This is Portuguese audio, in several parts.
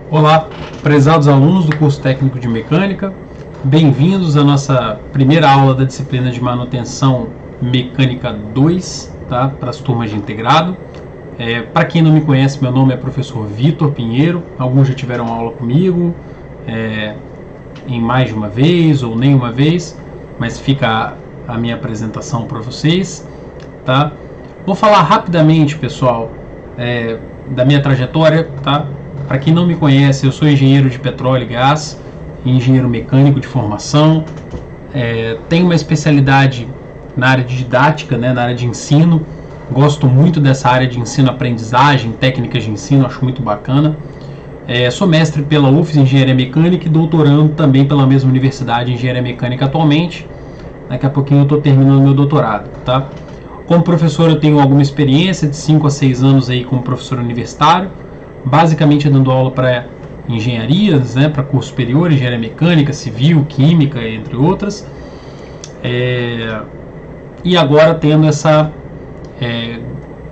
Olá, prezados alunos do curso técnico de mecânica, bem-vindos à nossa primeira aula da disciplina de manutenção mecânica 2, tá? Para as turmas de integrado. Para quem não me conhece, meu nome é professor Vitor Pinheiro, alguns já tiveram aula comigo em mais de uma vez ou nenhuma vez, mas fica a minha apresentação para vocês, tá? Vou falar rapidamente, pessoal, da minha trajetória, tá? Para quem não me conhece, eu sou engenheiro de petróleo e gás, engenheiro mecânico de formação, tenho uma especialidade na área de didática, né, na área de ensino, gosto muito dessa área de ensino-aprendizagem, técnicas de ensino, acho muito bacana. Sou mestre pela UFES em Engenharia Mecânica e doutorando também pela mesma universidade em Engenharia Mecânica atualmente. Daqui a pouquinho eu estou terminando meu doutorado, tá? Como professor eu tenho alguma experiência de 5 a 6 anos aí como professor universitário, basicamente dando aula para engenharias, né, para curso superior, engenharia mecânica, civil, química, entre outras. E agora tendo essa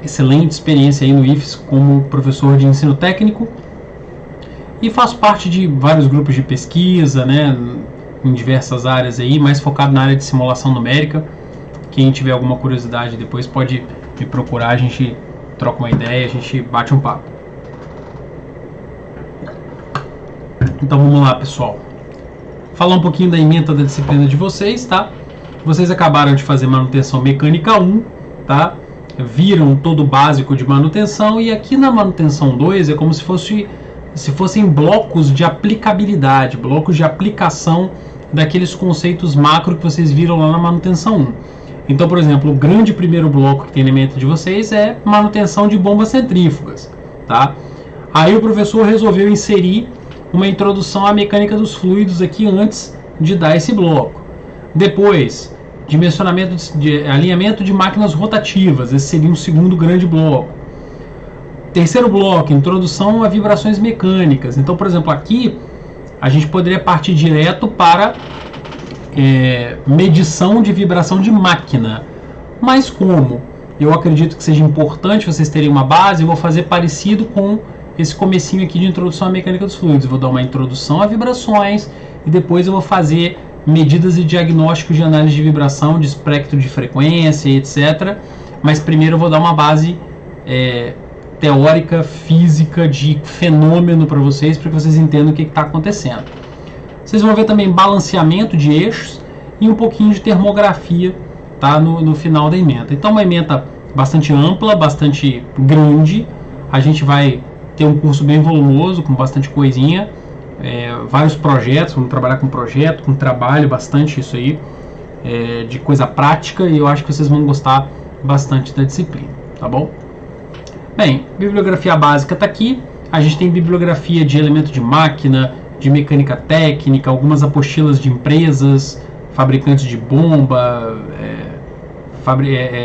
excelente experiência aí no IFES como professor de ensino técnico, e faço parte de vários grupos de pesquisa, né, em diversas áreas aí, mais focado na área de simulação numérica. Quem tiver alguma curiosidade depois pode me procurar, a gente troca uma ideia, a gente bate um papo. Então vamos lá, pessoal. Falar um pouquinho da ementa da disciplina de vocês, tá? Vocês acabaram de fazer manutenção mecânica 1, tá? Viram todo o básico de manutenção, e aqui na manutenção 2 é como se fossem blocos de aplicabilidade, blocos de aplicação daqueles conceitos macro que vocês viram lá na manutenção 1. Então, por exemplo, o grande primeiro bloco que tem na ementa de vocês é manutenção de bombas centrífugas, tá? Aí o professor resolveu inserir uma introdução à mecânica dos fluidos aqui antes de dar esse bloco. Depois, dimensionamento de alinhamento de máquinas rotativas, esse seria um segundo grande bloco. Terceiro bloco, introdução a vibrações mecânicas. Então, por exemplo, aqui a gente poderia partir direto para medição de vibração de máquina. Mas como eu acredito que seja importante vocês terem uma base, eu vou fazer parecido com esse comecinho aqui de introdução à mecânica dos fluidos. Eu vou dar uma introdução a vibrações e depois eu vou fazer medidas e diagnósticos de análise de vibração, de espectro de frequência, etc. Mas primeiro eu vou dar uma base teórica, física, de fenômeno para vocês entendam o que está acontecendo. Vocês vão ver também balanceamento de eixos e um pouquinho de termografia, tá, no final da ementa. Então uma ementa bastante ampla, bastante grande. A gente vai ter um curso bem volumoso, com bastante coisinha, vários projetos, vamos trabalhar com projeto, com trabalho, bastante isso aí, de coisa prática, e eu acho que vocês vão gostar bastante da disciplina, tá bom? Bem, bibliografia básica está aqui, a gente tem bibliografia de elemento de máquina, de mecânica técnica, algumas apostilas de empresas, fabricantes de bomba,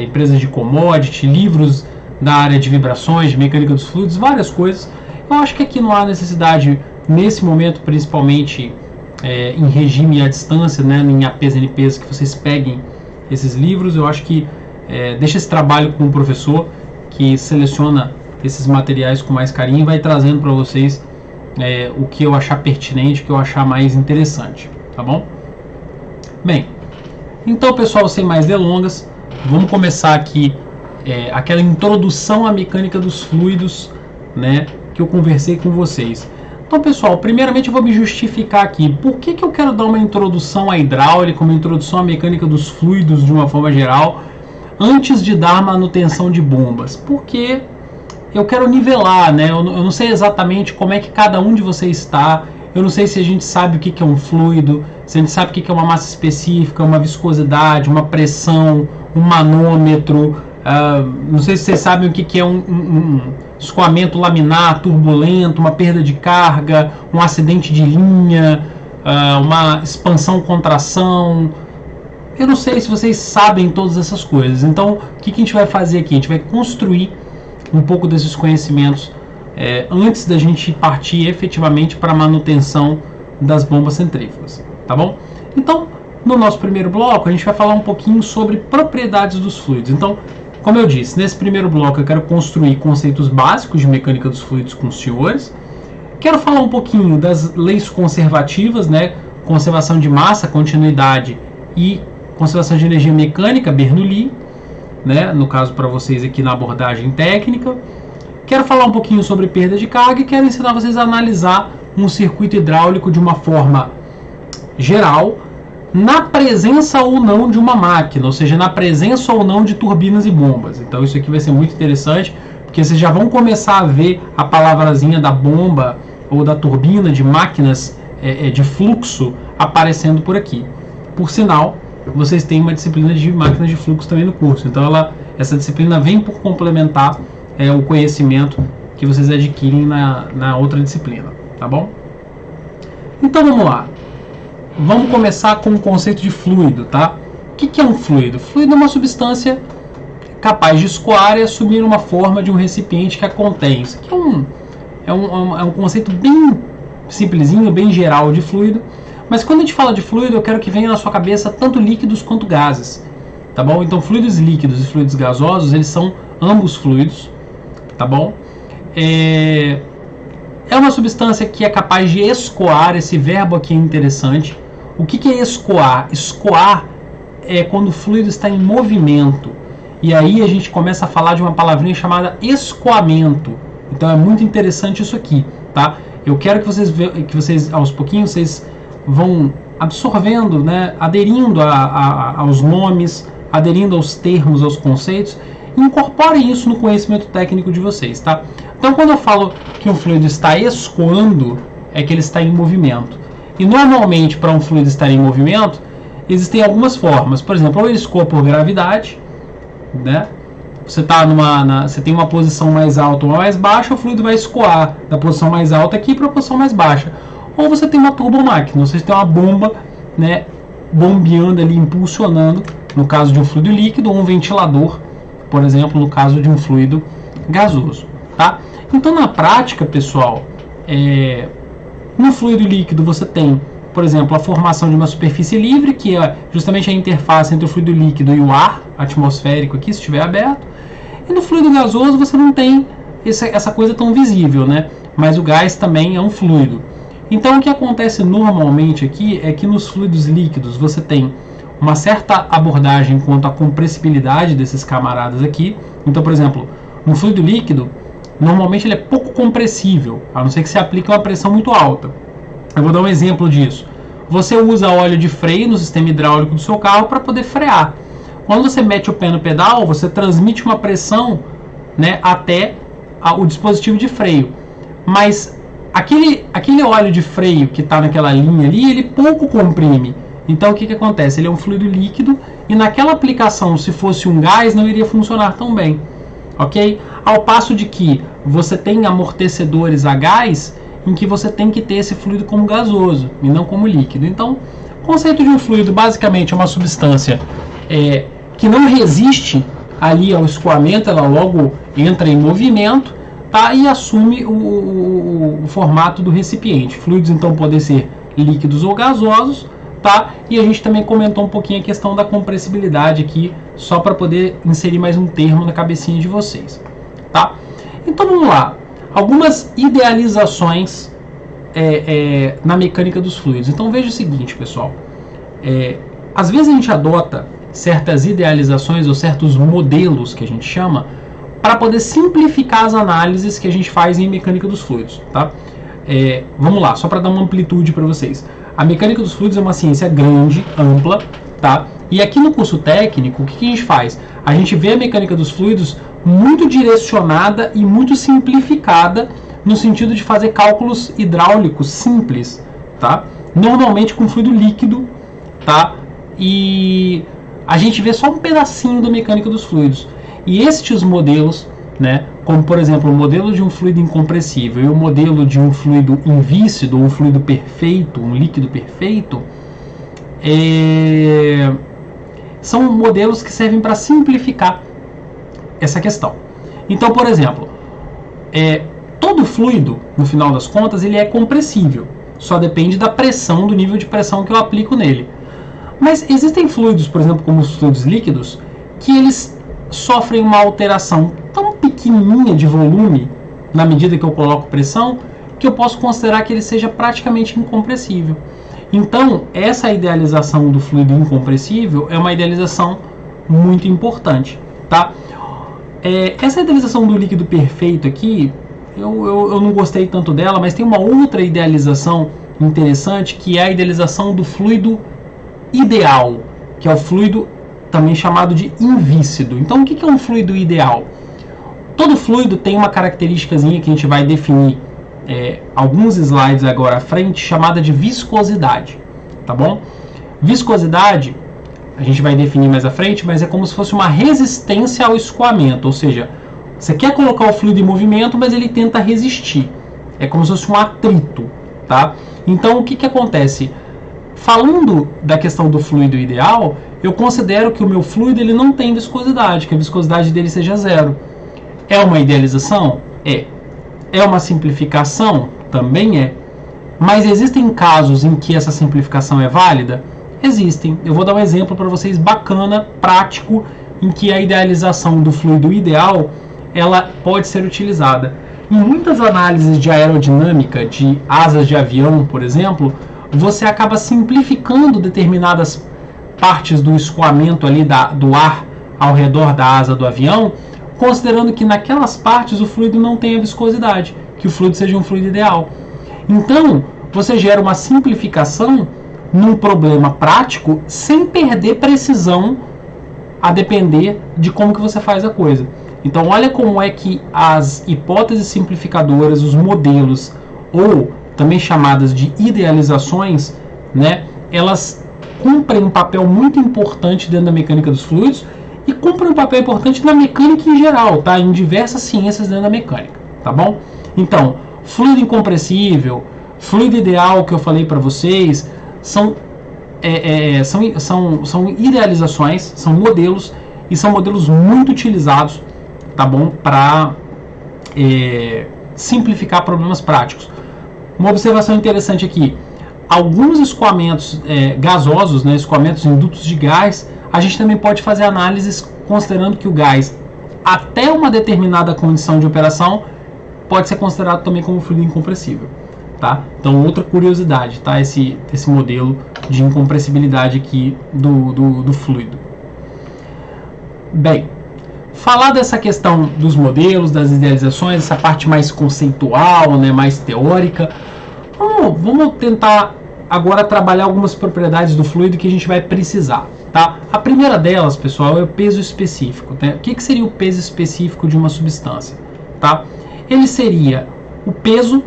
empresas de commodity, livros da área de vibrações, de mecânica dos fluidos, várias coisas. Eu acho que aqui não há necessidade, nesse momento, principalmente em regime à distância, né, em APs, NPs, que vocês peguem esses livros. Eu acho que deixa esse trabalho com o professor, que seleciona esses materiais com mais carinho e vai trazendo para vocês o que eu achar pertinente, o que eu achar mais interessante, tá bom? Bem, então, pessoal, sem mais delongas, vamos começar aqui aquela introdução à mecânica dos fluidos, né, que eu conversei com vocês. Então, pessoal, primeiramente eu vou me justificar aqui. Por que eu quero dar uma introdução à hidráulica, uma introdução à mecânica dos fluidos de uma forma geral, antes de dar manutenção de bombas? Porque eu quero nivelar, né? Eu não sei exatamente como é que cada um de vocês está. Eu não sei se a gente sabe o que é um fluido, se a gente sabe o que é uma massa específica, uma viscosidade, uma pressão, um manômetro. Não sei se vocês sabem o que é um escoamento laminar turbulento, uma perda de carga, um acidente de linha, uma expansão-contração. Eu não sei se vocês sabem todas essas coisas. Então, o que a gente vai fazer aqui? A gente vai construir um pouco desses conhecimentos antes da gente partir efetivamente para a manutenção das bombas centrífugas, tá bom? Então, no nosso primeiro bloco, a gente vai falar um pouquinho sobre propriedades dos fluidos. Então, como eu disse, nesse primeiro bloco eu quero construir conceitos básicos de mecânica dos fluidos com os senhores. Quero falar um pouquinho das leis conservativas, né? Conservação de massa, continuidade e conservação de energia mecânica, Bernoulli, né? No caso para vocês aqui na abordagem técnica. Quero falar um pouquinho sobre perda de carga e quero ensinar vocês a analisar um circuito hidráulico de uma forma geral, na presença ou não de uma máquina, ou seja, na presença ou não de turbinas e bombas. Então isso aqui vai ser muito interessante, porque vocês já vão começar a ver a palavrazinha da bomba ou da turbina, de máquinas de fluxo aparecendo por aqui. Por sinal, vocês têm uma disciplina de máquinas de fluxo também no curso, então essa disciplina vem por complementar o conhecimento que vocês adquirem na outra disciplina, tá bom? Então vamos lá. Vamos começar com o conceito de fluido, tá? O que é um fluido? Fluido é uma substância capaz de escoar e assumir uma forma de um recipiente que a contém. Isso aqui é um conceito bem simplesinho, bem geral de fluido. Mas quando a gente fala de fluido, eu quero que venha na sua cabeça tanto líquidos quanto gases, tá bom? Então fluidos líquidos e fluidos gasosos, eles são ambos fluidos, tá bom? É uma substância que é capaz de escoar. Esse verbo aqui é interessante. O que é escoar? Escoar é quando o fluido está em movimento. E aí a gente começa a falar de uma palavrinha chamada escoamento. Então é muito interessante isso aqui, tá? Eu quero que vocês aos pouquinhos, vocês vão absorvendo, né? Aderindo aos nomes, aderindo aos termos, aos conceitos. E incorporem isso no conhecimento técnico de vocês, tá? Então quando eu falo que um fluido está escoando, é que ele está em movimento. E normalmente, para um fluido estar em movimento, existem algumas formas. Por exemplo, ou ele escoa por gravidade, né? Você tem uma posição mais alta ou mais baixa, o fluido vai escoar da posição mais alta aqui para a posição mais baixa. Ou você tem uma turbomáquina, você tem uma bomba, né, bombeando ali, impulsionando, no caso de um fluido líquido, ou um ventilador, por exemplo, no caso de um fluido gasoso, tá? Então, na prática, pessoal, no fluido líquido você tem, por exemplo, a formação de uma superfície livre, que é justamente a interface entre o fluido líquido e o ar atmosférico aqui, se estiver aberto. E no fluido gasoso você não tem essa coisa tão visível, né? Mas o gás também é um fluido. Então o que acontece normalmente aqui é que nos fluidos líquidos você tem uma certa abordagem quanto à compressibilidade desses camaradas aqui. Então, por exemplo, no fluido líquido, normalmente ele é pouco compressível, a não ser que se aplique uma pressão muito alta. Eu vou dar um exemplo disso. Você usa óleo de freio no sistema hidráulico do seu carro para poder frear. Quando você mete o pé no pedal, você transmite uma pressão, né, até o dispositivo de freio. Mas aquele óleo de freio que está naquela linha ali, ele pouco comprime. Então o que acontece? Ele é um fluido líquido e naquela aplicação, se fosse um gás, não iria funcionar tão bem. Ok? Ao passo de que você tem amortecedores a gás em que você tem que ter esse fluido como gasoso e não como líquido. Então, o conceito de um fluido basicamente é uma substância que não resiste ali ao escoamento, ela logo entra em movimento, tá? E assume o formato do recipiente. Fluidos então podem ser líquidos ou gasosos, tá? E a gente também comentou um pouquinho a questão da compressibilidade aqui, só para poder inserir mais um termo na cabecinha de vocês, tá? Então vamos lá, algumas idealizações na mecânica dos fluidos. Então veja o seguinte, pessoal, às vezes a gente adota certas idealizações ou certos modelos que a gente chama para poder simplificar as análises que a gente faz em mecânica dos fluidos, tá? Vamos lá, só para dar uma amplitude para vocês. A mecânica dos fluidos é uma ciência grande, ampla, tá? E aqui no curso técnico, o que a gente faz? A gente vê a mecânica dos fluidos muito direcionada e muito simplificada no sentido de fazer cálculos hidráulicos simples, tá? Normalmente com fluido líquido, tá? E a gente vê só um pedacinho da mecânica dos fluidos. E estes modelos, né, como por exemplo o modelo de um fluido incompressível e o modelo de um fluido invícido, um fluido perfeito, um líquido perfeito, são modelos que servem para simplificar essa questão. Então, por exemplo, todo fluido, no final das contas, ele é compressível. Só depende da pressão, do nível de pressão que eu aplico nele. Mas existem fluidos, por exemplo, como os fluidos líquidos, que eles sofrem uma alteração tão pequenininha de volume, na medida que eu coloco pressão, que eu posso considerar que ele seja praticamente incompressível. Então, essa idealização do fluido incompressível é uma idealização muito importante, tá? Essa idealização do líquido perfeito aqui, eu não gostei tanto dela, mas tem uma outra idealização interessante, que é a idealização do fluido ideal, que é o fluido também chamado de invícido. Então, o que é um fluido ideal? Todo fluido tem uma característicazinha que a gente vai definir alguns slides agora à frente, chamada de viscosidade, tá bom? Viscosidade a gente vai definir mais à frente, mas é como se fosse uma resistência ao escoamento, ou seja, você quer colocar o fluido em movimento, mas ele tenta resistir. É como se fosse um atrito, tá? Então, o que acontece? Falando da questão do fluido ideal, eu considero que o meu fluido ele não tem viscosidade, que a viscosidade dele seja zero. É uma idealização? É uma simplificação? Também é. Mas existem casos em que essa simplificação é válida? Existem. Eu vou dar um exemplo para vocês bacana, prático, em que a idealização do fluido ideal ela pode ser utilizada. Em muitas análises de aerodinâmica de asas de avião, por exemplo, você acaba simplificando determinadas partes do escoamento ali do ar ao redor da asa do avião, considerando que naquelas partes o fluido não tenha viscosidade, que o fluido seja um fluido ideal. Então, você gera uma simplificação num problema prático sem perder precisão a depender de como que você faz a coisa. Então, olha como é que as hipóteses simplificadoras, os modelos, ou também chamadas de idealizações, né, elas cumprem um papel muito importante dentro da mecânica dos fluidos e cumprem um papel importante na mecânica em geral, tá? Em diversas ciências dentro da mecânica, tá bom? Então, fluido incompressível, fluido ideal que eu falei para vocês, são idealizações, são modelos, e são modelos muito utilizados, tá bom, para simplificar problemas práticos. Uma observação interessante aqui: alguns escoamentos gasosos, né, escoamentos em dutos de gás, a gente também pode fazer análises considerando que o gás, até uma determinada condição de operação, pode ser considerado também como fluido incompressível, tá? Então, outra curiosidade, tá? Esse modelo de incompressibilidade aqui do fluido. Bem, falar dessa questão dos modelos, das idealizações, essa parte mais conceitual, né, mais teórica, vamos tentar agora trabalhar algumas propriedades do fluido que a gente vai precisar, tá? A primeira delas, pessoal, é o peso específico, né? O que seria o peso específico de uma substância, tá? Ele seria o peso,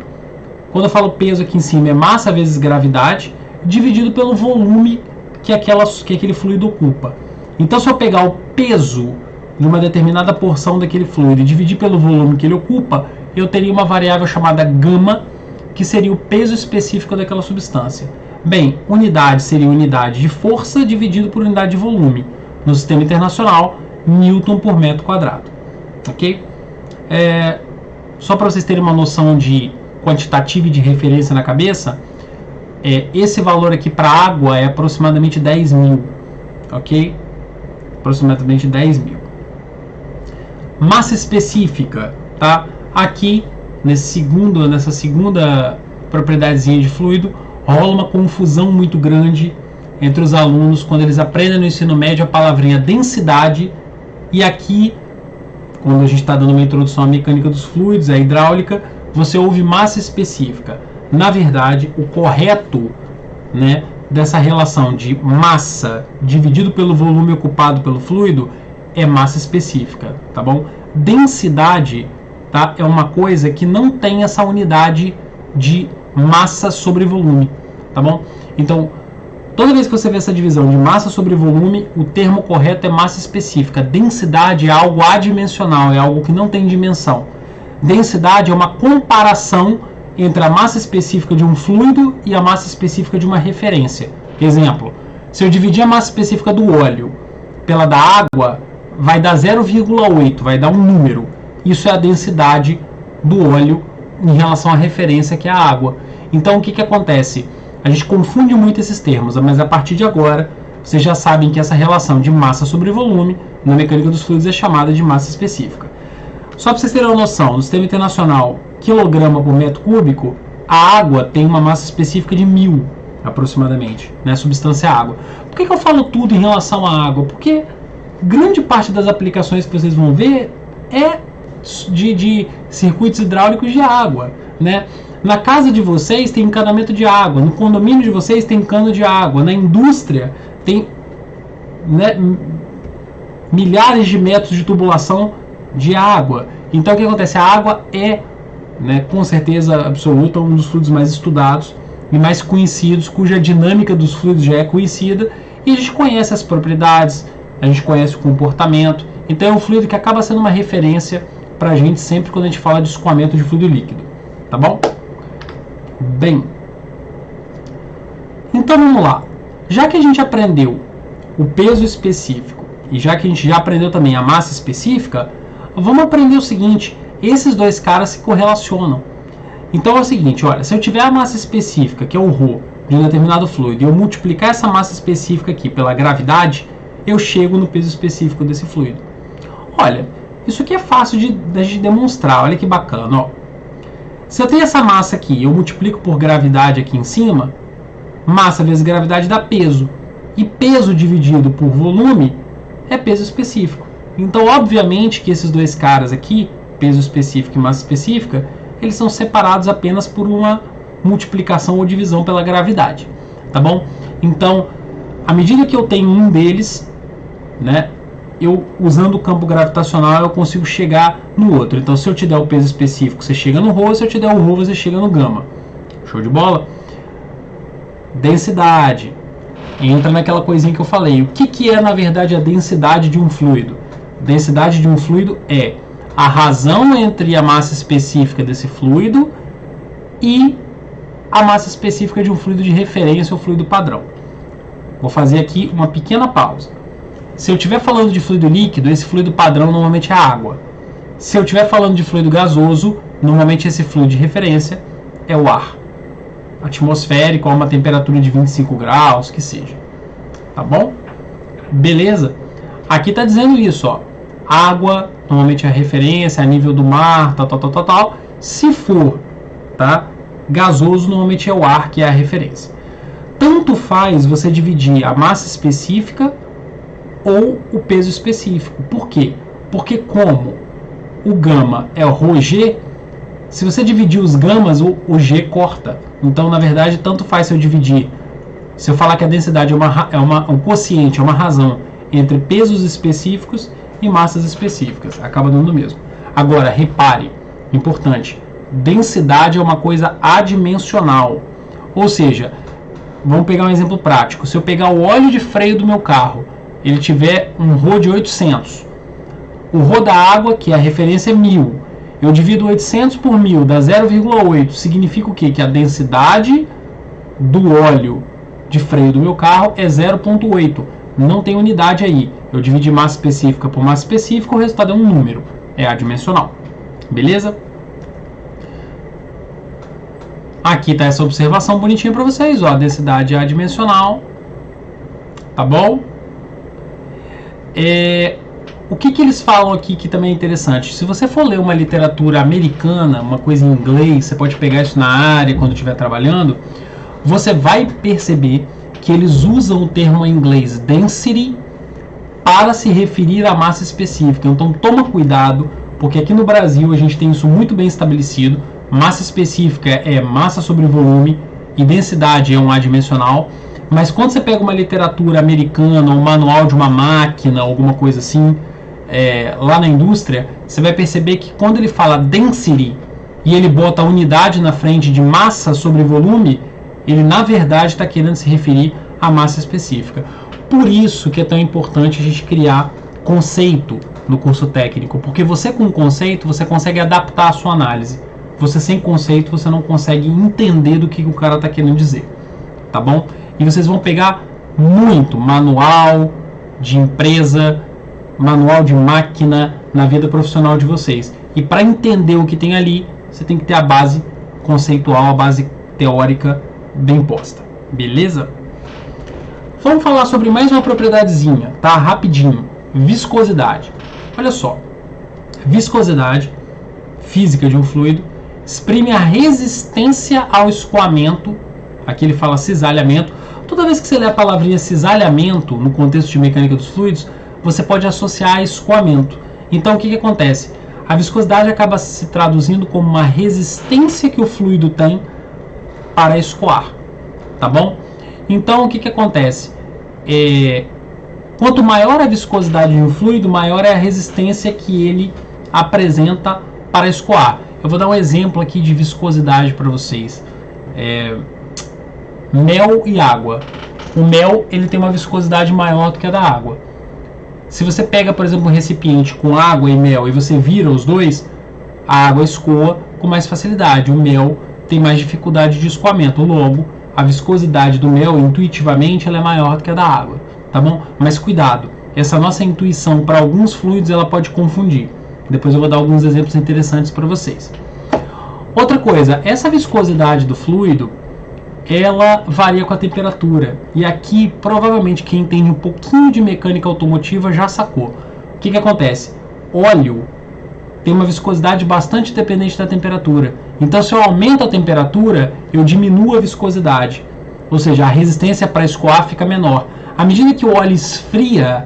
quando eu falo peso aqui em cima, é massa vezes gravidade, dividido pelo volume que aquele fluido ocupa. Então, se eu pegar o peso de uma determinada porção daquele fluido e dividir pelo volume que ele ocupa, eu teria uma variável chamada gama, que seria o peso específico daquela substância. Bem, unidade seria unidade de força dividido por unidade de volume. No sistema internacional, Newton por metro quadrado. Ok? Só para vocês terem uma noção de quantitativo e de referência na cabeça, esse valor aqui para água é aproximadamente 10 mil. Ok? Aproximadamente 10 mil. Massa específica, tá? Aqui, nessa segunda propriedadezinha de fluido, rola uma confusão muito grande entre os alunos quando eles aprendem no ensino médio a palavrinha densidade, e aqui, quando a gente está dando uma introdução à mecânica dos fluidos, à hidráulica, você ouve massa específica. Na verdade, o correto, né, dessa relação de massa dividido pelo volume ocupado pelo fluido é massa específica, tá bom? Densidade, tá, é uma coisa que não tem essa unidade de massa sobre volume, tá bom? Então, toda vez que você vê essa divisão de massa sobre volume, o termo correto é massa específica. Densidade é algo adimensional, é algo que não tem dimensão. Densidade é uma comparação entre a massa específica de um fluido e a massa específica de uma referência. Exemplo, se eu dividir a massa específica do óleo pela da água, vai dar 0,8, vai dar um número. Isso é a densidade do óleo em relação à referência, que é a água. Então, o que acontece? A gente confunde muito esses termos, mas a partir de agora, vocês já sabem que essa relação de massa sobre volume, na mecânica dos fluidos, é chamada de massa específica. Só para vocês terem uma noção, no sistema internacional, quilograma por metro cúbico, a água tem uma massa específica de 1000, aproximadamente, né? Substância água. Por que eu falo tudo em relação à água? Porque grande parte das aplicações que vocês vão ver é de circuitos hidráulicos de água, né? Na casa de vocês tem encanamento de água, no condomínio de vocês tem cano de água, na indústria tem, né, milhares de metros de tubulação de água. Então o que acontece? A água é, né, com certeza absoluta, um dos fluidos mais estudados e mais conhecidos, cuja dinâmica dos fluidos já é conhecida, e a gente conhece as propriedades, a gente conhece o comportamento. Então é um fluido que acaba sendo uma referência para a gente sempre quando a gente fala de escoamento de fluido líquido, tá bom? Bem, então vamos lá. Já que a gente aprendeu o peso específico e já que a gente já aprendeu também a massa específica, vamos aprender o seguinte: esses dois caras se correlacionam. Então é o seguinte, olha, se eu tiver a massa específica, que é o ρ, de um determinado fluido, e eu multiplicar essa massa específica aqui pela gravidade, eu chego no peso específico desse fluido. Olha, isso aqui é fácil de demonstrar, olha que bacana, ó. Se eu tenho essa massa aqui e eu multiplico por gravidade aqui em cima, massa vezes gravidade dá peso. E peso dividido por volume é peso específico. Então, obviamente que esses dois caras aqui, peso específico e massa específica, eles são separados apenas por uma multiplicação ou divisão pela gravidade, tá bom? Então, à medida que eu tenho um deles, né, eu, usando o campo gravitacional, eu consigo chegar no outro. Então, se eu te der o peso específico, você chega no ρ, se eu te der o ρ, você chega no gama. Show de bola? Densidade. Entra naquela coisinha que eu falei. O que é, na verdade, a densidade de um fluido? Densidade de um fluido é a razão entre a massa específica desse fluido e a massa específica de um fluido de referência ou fluido padrão. Vou fazer aqui uma pequena pausa. Se eu estiver falando de fluido líquido, esse fluido padrão normalmente é água. Se eu estiver falando de fluido gasoso, normalmente esse fluido de referência é o ar atmosférico, a uma temperatura de 25 graus, que seja. Tá bom? Beleza? Aqui está dizendo isso, ó. Água, normalmente é a referência, a nível do mar, tal. Se for, tá, gasoso, normalmente é o ar, que é a referência. Tanto faz você dividir a massa específica ou o peso específico. Por quê? Porque como o gama é o ρg, se você dividir os gamas, o G corta. Então, na verdade, tanto faz se eu dividir. Se eu falar que a densidade é um quociente, é uma razão entre pesos específicos e massas específicas. Acaba dando o mesmo. Agora, repare, importante, densidade é uma coisa adimensional. Ou seja, vamos pegar um exemplo prático. Se eu pegar o óleo de freio do meu carro, ele tiver um ρ de 800. O ρ da água, que é a referência, é 1000. Eu divido 800 por 1000, dá 0,8. Significa o quê? Que a densidade do óleo de freio do meu carro é 0,8. Não tem unidade aí. Eu dividi massa específica por massa específica, o resultado é um número. É adimensional. Beleza? Aqui está essa observação bonitinha para vocês. Ó, a densidade é adimensional. Tá bom? O que eles falam aqui que também é interessante? Se você for ler uma literatura americana, uma coisa em inglês, você pode pegar isso na área quando estiver trabalhando, você vai perceber que eles usam o termo em inglês density para se referir à massa específica. Então toma cuidado, porque aqui no Brasil a gente tem isso muito bem estabelecido. Massa específica é massa sobre volume e densidade é um adimensional. Mas quando você pega uma literatura americana, um manual de uma máquina, alguma coisa assim, lá na indústria, você vai perceber que quando ele fala density e ele bota a unidade na frente de massa sobre volume, ele na verdade está querendo se referir à massa específica. Por isso que é tão importante a gente criar conceito no curso técnico, porque você com conceito você consegue adaptar a sua análise. Você sem conceito você não consegue entender do que o cara está querendo dizer, tá bom? E vocês vão pegar muito manual de empresa, manual de máquina na vida profissional de vocês. E para entender o que tem ali, você tem que ter a base conceitual, a base teórica bem posta. Beleza? Vamos falar sobre mais uma propriedadezinha, tá? Rapidinho. Viscosidade. Olha só. viscosidade física de um fluido, exprime a resistência ao escoamento. Aqui ele fala cisalhamento. Toda vez que você lê a palavrinha cisalhamento no contexto de mecânica dos fluidos, você pode associar a escoamento. Então o que acontece? A viscosidade acaba se traduzindo como uma resistência que o fluido tem para escoar, tá bom? Então o que acontece? Quanto maior a viscosidade de um fluido, maior é a resistência que ele apresenta para escoar. Eu vou dar um exemplo aqui de viscosidade para vocês. Mel e água. O mel ele tem uma viscosidade maior do que a da água. Se você pega, por exemplo, um recipiente com água e mel e você vira os dois, a água escoa com mais facilidade. O mel tem mais dificuldade de escoamento. Logo, a viscosidade do mel, intuitivamente, ela é maior do que a da água, tá bom? Mas cuidado, essa nossa intuição para alguns fluidos ela pode confundir. Depois eu vou dar alguns exemplos interessantes para vocês. Outra coisa, essa viscosidade do fluido, ela varia com a temperatura. E aqui, provavelmente, quem entende um pouquinho de mecânica automotiva já sacou. O que acontece? Óleo tem uma viscosidade bastante dependente da temperatura. Então, se eu aumento a temperatura, eu diminuo a viscosidade. Ou seja, a resistência para escoar fica menor. À medida que o óleo esfria,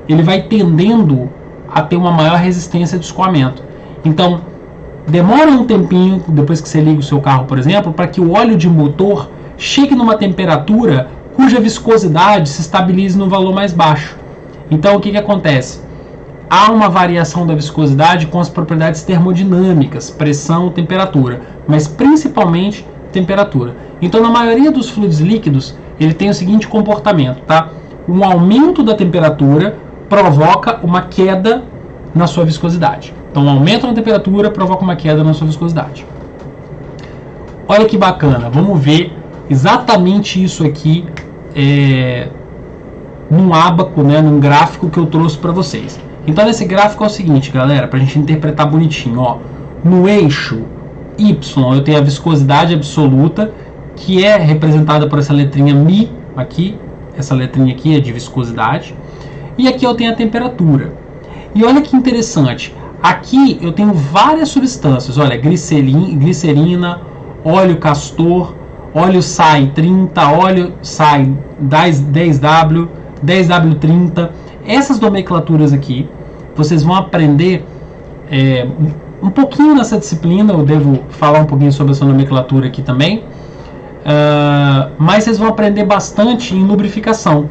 ele vai tendendo a ter uma maior resistência de escoamento. Então, demora um tempinho, depois que você liga o seu carro, por exemplo, para que o óleo de motor chegue numa temperatura cuja viscosidade se estabilize no valor mais baixo. Então, o que acontece? Há uma variação da viscosidade com as propriedades termodinâmicas, pressão, temperatura, mas principalmente temperatura. Então, na maioria dos fluidos líquidos, ele tem o seguinte comportamento, tá? Um aumento da temperatura provoca uma queda na sua viscosidade. Então, um aumento na temperatura provoca uma queda na sua viscosidade. Olha que bacana, vamos ver exatamente isso aqui num ábaco, né, num gráfico que eu trouxe para vocês. Então, nesse gráfico é o seguinte, galera, para a gente interpretar bonitinho, ó. No eixo Y, eu tenho a viscosidade absoluta, que é representada por essa letrinha μ aqui. Essa letrinha aqui é de viscosidade. E aqui eu tenho a temperatura. E olha que interessante. Aqui eu tenho várias substâncias. Olha, glicerina, óleo castor, óleo SAI 30, óleo SAI 10W, 10W30. Essas nomenclaturas aqui, vocês vão aprender um pouquinho nessa disciplina. Eu devo falar um pouquinho sobre essa nomenclatura aqui também. Mas vocês vão aprender bastante em lubrificação.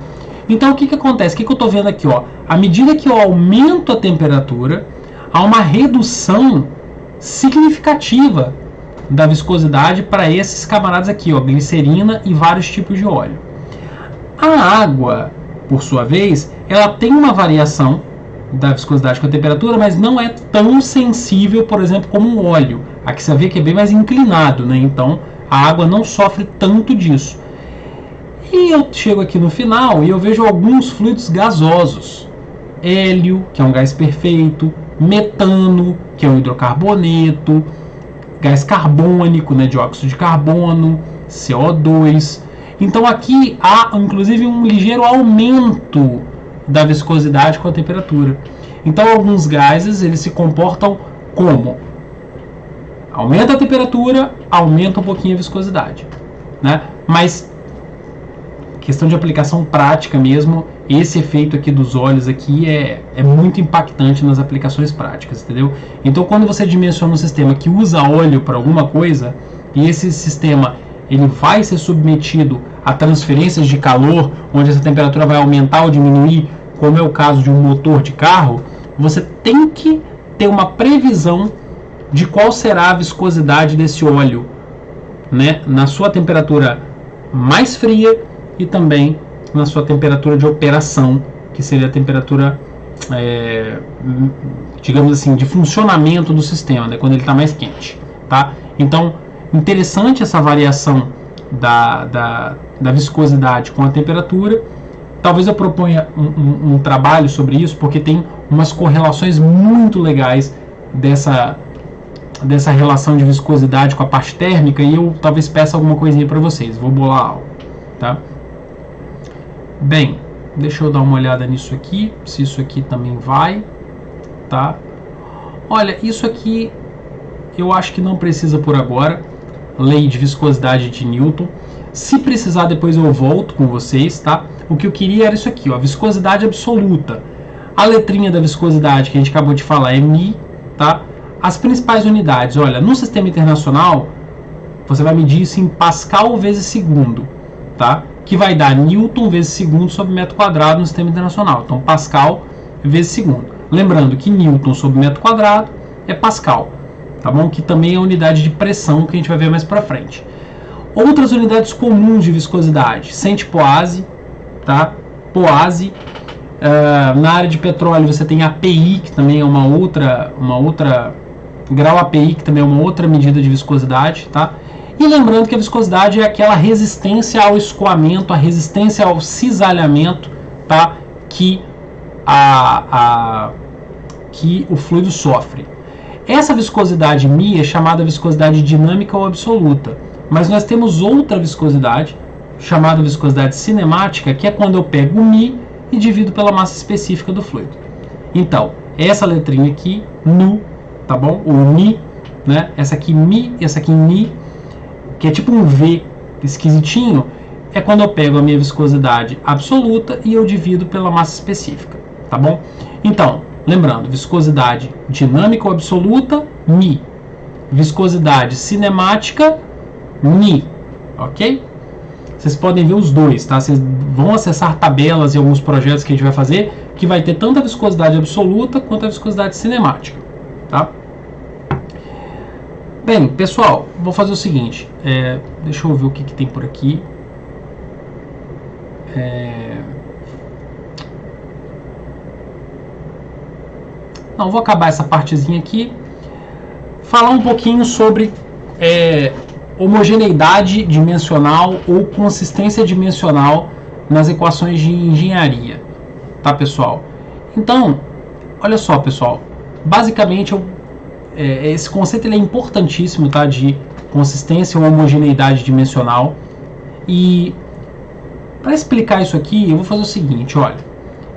Então, o que acontece? O que eu estou vendo aqui? Ó? À medida que eu aumento a temperatura, há uma redução significativa da viscosidade para esses camaradas aqui, ó, glicerina e vários tipos de óleo. A água, por sua vez, ela tem uma variação da viscosidade com a temperatura, mas não é tão sensível, por exemplo, como um óleo. Aqui você vê que é bem mais inclinado, né? Então a água não sofre tanto disso. E eu chego aqui no final e eu vejo alguns fluidos gasosos. Hélio, que é um gás perfeito, metano, que é um hidrocarboneto, gás carbônico, né, dióxido de carbono, CO2. Então aqui há inclusive um ligeiro aumento da viscosidade com a temperatura. Então alguns gases eles se comportam como? Aumenta a temperatura, aumenta um pouquinho a viscosidade, né? Mas questão de aplicação prática mesmo, esse efeito aqui dos óleos aqui é muito impactante nas aplicações práticas, entendeu? Então quando você dimensiona um sistema que usa óleo para alguma coisa, e esse sistema ele vai ser submetido a transferências de calor, onde essa temperatura vai aumentar ou diminuir, como é o caso de um motor de carro, você tem que ter uma previsão de qual será a viscosidade desse óleo, né, na sua temperatura mais fria e também na sua temperatura de operação, que seria a temperatura, digamos assim, de funcionamento do sistema, né, quando ele está mais quente, tá? Então, interessante essa variação da viscosidade com a temperatura. Talvez eu proponha um trabalho sobre isso, porque tem umas correlações muito legais dessa relação de viscosidade com a parte térmica, e eu talvez peça alguma coisinha para vocês. Vou bolar algo, tá? Bem, deixa eu dar uma olhada nisso aqui, se isso aqui também vai, tá? Olha, isso aqui eu acho que não precisa por agora. Lei de viscosidade de Newton. Se precisar, depois eu volto com vocês, tá? O que eu queria era isso aqui, ó, viscosidade absoluta. A letrinha da viscosidade que a gente acabou de falar é μ, tá? As principais unidades, olha, no sistema internacional, você vai medir isso em Pascal vezes segundo, tá? Que vai dar Newton vezes segundo sobre metro quadrado no sistema internacional. Então, Pascal vezes segundo. Lembrando que Newton sobre metro quadrado é Pascal, tá bom? Que também é a unidade de pressão que a gente vai ver mais para frente. Outras unidades comuns de viscosidade, centipoase, tá? Poase. Na área de petróleo você tem API, que também é uma outra grau API, que também é uma outra medida de viscosidade, tá? E lembrando que a viscosidade é aquela resistência ao escoamento, a resistência ao cisalhamento, tá? Que o fluido sofre. Essa viscosidade μ é chamada viscosidade dinâmica ou absoluta, mas nós temos outra viscosidade, chamada viscosidade cinemática, que é quando eu pego o μ e divido pela massa específica do fluido. Então, essa letrinha aqui, nu, tá bom? O μ, né? Essa aqui μ e essa aqui ni, que é tipo um V esquisitinho, é quando eu pego a minha viscosidade absoluta e eu divido pela massa específica, tá bom? Então, lembrando, viscosidade dinâmica ou absoluta, μ. Viscosidade cinemática, ni, ok? Vocês podem ver os dois, tá? Vocês vão acessar tabelas e alguns projetos que a gente vai fazer, que vai ter tanto a viscosidade absoluta quanto a viscosidade cinemática, tá? Bem, pessoal, vou fazer o seguinte, deixa eu ver o que tem por aqui. Não, vou acabar essa partezinha aqui. Falar um pouquinho sobre homogeneidade dimensional ou consistência dimensional nas equações de engenharia, tá, pessoal? Então, olha só, pessoal, basicamente esse conceito ele é importantíssimo, tá, de consistência ou homogeneidade dimensional. E para explicar isso aqui, eu vou fazer o seguinte, olha,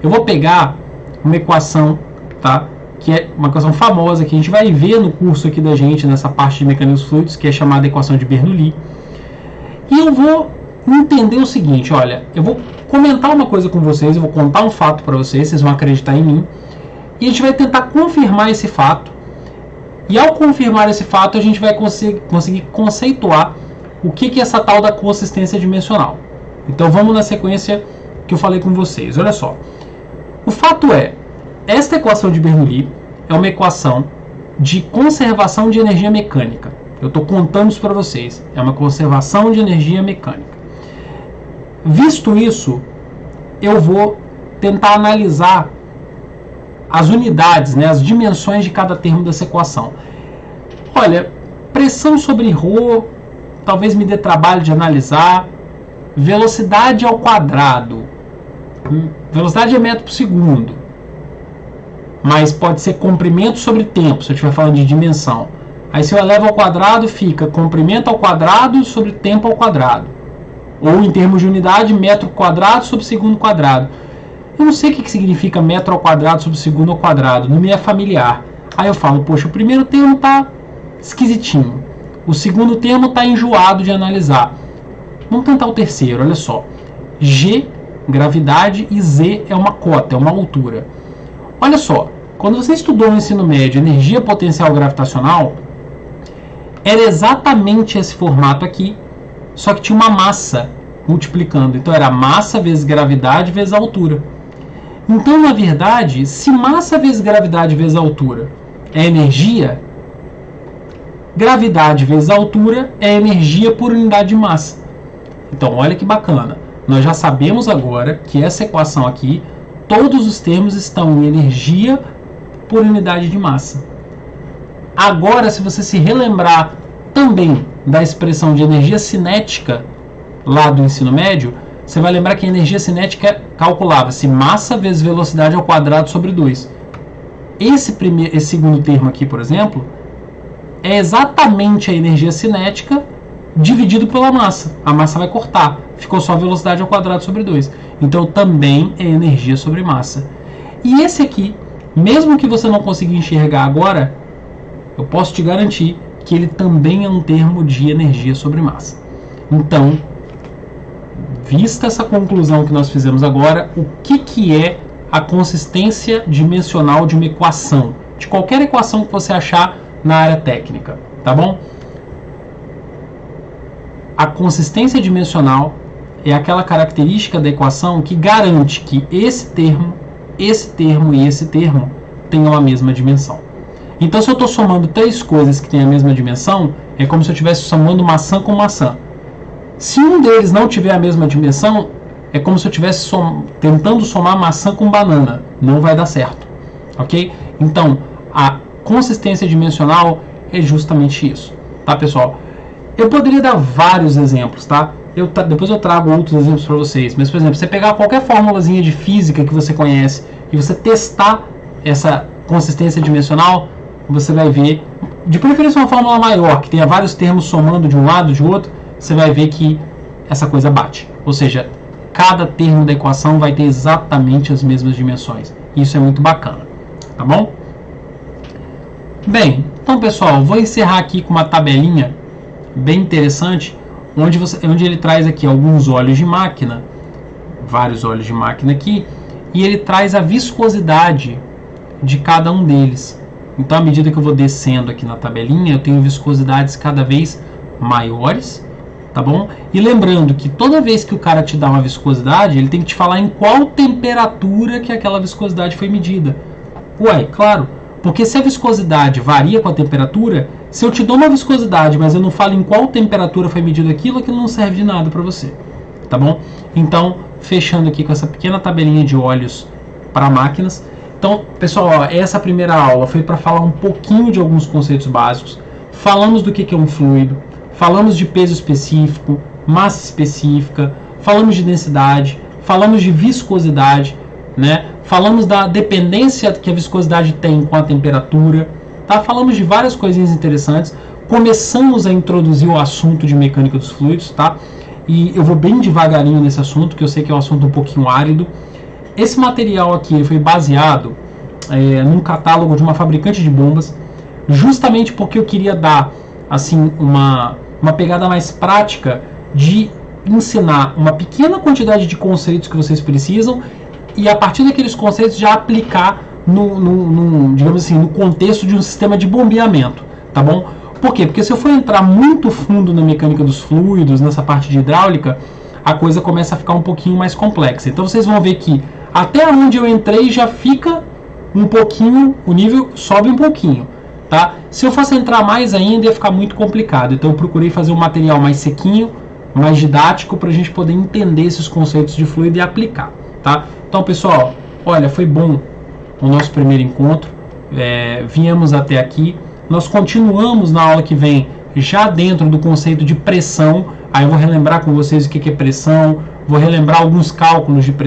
eu vou pegar uma equação, tá, que é uma equação famosa que a gente vai ver no curso aqui da gente, nessa parte de mecanismos fluidos, que é chamada equação de Bernoulli. E eu vou entender o seguinte, olha, eu vou comentar uma coisa com vocês, eu vou contar um fato para vocês, vocês vão acreditar em mim, e a gente vai tentar confirmar esse fato, e ao confirmar esse fato, a gente vai conseguir conceituar o que é essa tal da consistência dimensional. Então vamos na sequência que eu falei com vocês, olha só. O fato é, esta equação de Bernoulli é uma equação de conservação de energia mecânica. Eu estou contando isso para vocês. É uma conservação de energia mecânica. Visto isso, eu vou tentar analisar as unidades, né, as dimensões de cada termo dessa equação. Olha, pressão sobre ρ, talvez me dê trabalho de analisar. Velocidade ao quadrado. Velocidade é metro por segundo. Mas pode ser comprimento sobre tempo, se eu estiver falando de dimensão. Aí se eu elevo ao quadrado, fica comprimento ao quadrado sobre tempo ao quadrado. Ou em termos de unidade, metro quadrado sobre segundo quadrado. Eu não sei o que significa metro ao quadrado sobre segundo ao quadrado, não me é familiar. Aí eu falo, poxa, o primeiro termo está esquisitinho. O segundo termo está enjoado de analisar. Vamos tentar o terceiro, olha só. G, gravidade, e Z é uma cota, é uma altura. Olha só, quando você estudou no ensino médio energia potencial gravitacional, era exatamente esse formato aqui, só que tinha uma massa multiplicando. Então era massa vezes gravidade vezes altura. Então, na verdade, se massa vezes gravidade vezes altura é energia, gravidade vezes altura é energia por unidade de massa. Então, olha que bacana. Nós já sabemos agora que essa equação aqui, todos os termos estão em energia por unidade de massa. Agora, se você se relembrar também da expressão de energia cinética lá do ensino médio, você vai lembrar que a energia cinética calculava-se massa vezes velocidade ao quadrado sobre 2. Esse segundo termo aqui, por exemplo, é exatamente a energia cinética dividido pela massa. A massa vai cortar. Ficou só a velocidade ao quadrado sobre 2. Então também é energia sobre massa. E esse aqui, mesmo que você não consiga enxergar agora, eu posso te garantir que ele também é um termo de energia sobre massa. Então, vista essa conclusão que nós fizemos agora, o que é a consistência dimensional de uma equação? De qualquer equação que você achar na área técnica, tá bom? A consistência dimensional é aquela característica da equação que garante que esse termo e esse termo tenham a mesma dimensão. Então, se eu estou somando três coisas que têm a mesma dimensão, é como se eu estivesse somando maçã com maçã. Se um deles não tiver a mesma dimensão, é como se eu estivesse tentando somar maçã com banana. Não vai dar certo, ok? Então, a consistência dimensional é justamente isso, tá, pessoal? Eu poderia dar vários exemplos, tá? Depois eu trago outros exemplos para vocês. Mas, por exemplo, você pegar qualquer formulazinha de física que você conhece e você testar essa consistência dimensional, você vai ver, de preferência uma fórmula maior, que tenha vários termos somando de um lado e de outro, você vai ver que essa coisa bate. Ou seja, cada termo da equação vai ter exatamente as mesmas dimensões. Isso é muito bacana, tá bom? Bem, então pessoal, vou encerrar aqui com uma tabelinha bem interessante, onde ele traz aqui alguns óleos de máquina, vários óleos de máquina aqui, e ele traz a viscosidade de cada um deles. Então, à medida que eu vou descendo aqui na tabelinha, eu tenho viscosidades cada vez maiores, tá bom? E lembrando que toda vez que o cara te dá uma viscosidade, ele tem que te falar em qual temperatura que aquela viscosidade foi medida. Ué, claro, porque se a viscosidade varia com a temperatura, se eu te dou uma viscosidade, mas eu não falo em qual temperatura foi medido aquilo não serve de nada para você, tá bom? Então, fechando aqui com essa pequena tabelinha de óleos para máquinas. Então, pessoal, ó, essa primeira aula foi para falar um pouquinho de alguns conceitos básicos. Falamos do que é um fluido, falamos de peso específico, massa específica, falamos de densidade, falamos de viscosidade, né? Falamos da dependência que a viscosidade tem com a temperatura, tá? Falamos de várias coisinhas interessantes. Começamos a introduzir o assunto de mecânica dos fluidos, tá? E eu vou bem devagarinho nesse assunto, que eu sei que é um assunto um pouquinho árido. Esse material aqui ele foi baseado num catálogo de uma fabricante de bombas, justamente porque eu queria dar assim uma pegada mais prática de ensinar uma pequena quantidade de conceitos que vocês precisam e a partir daqueles conceitos já aplicar digamos assim, no contexto de um sistema de bombeamento, tá bom? Por quê? Porque se eu for entrar muito fundo na mecânica dos fluidos, nessa parte de hidráulica, a coisa começa a ficar um pouquinho mais complexa. Então vocês vão ver que até onde eu entrei já fica um pouquinho, o nível sobe um pouquinho, tá? Se eu fosse entrar mais ainda ia ficar muito complicado. Então eu procurei fazer um material mais sequinho, mais didático, para a gente poder entender esses conceitos de fluido e aplicar, tá? Então pessoal, olha, foi bom o nosso primeiro encontro, viemos até aqui, nós continuamos na aula que vem já dentro do conceito de pressão. Aí eu vou relembrar com vocês o que é pressão, vou relembrar alguns cálculos de pressão.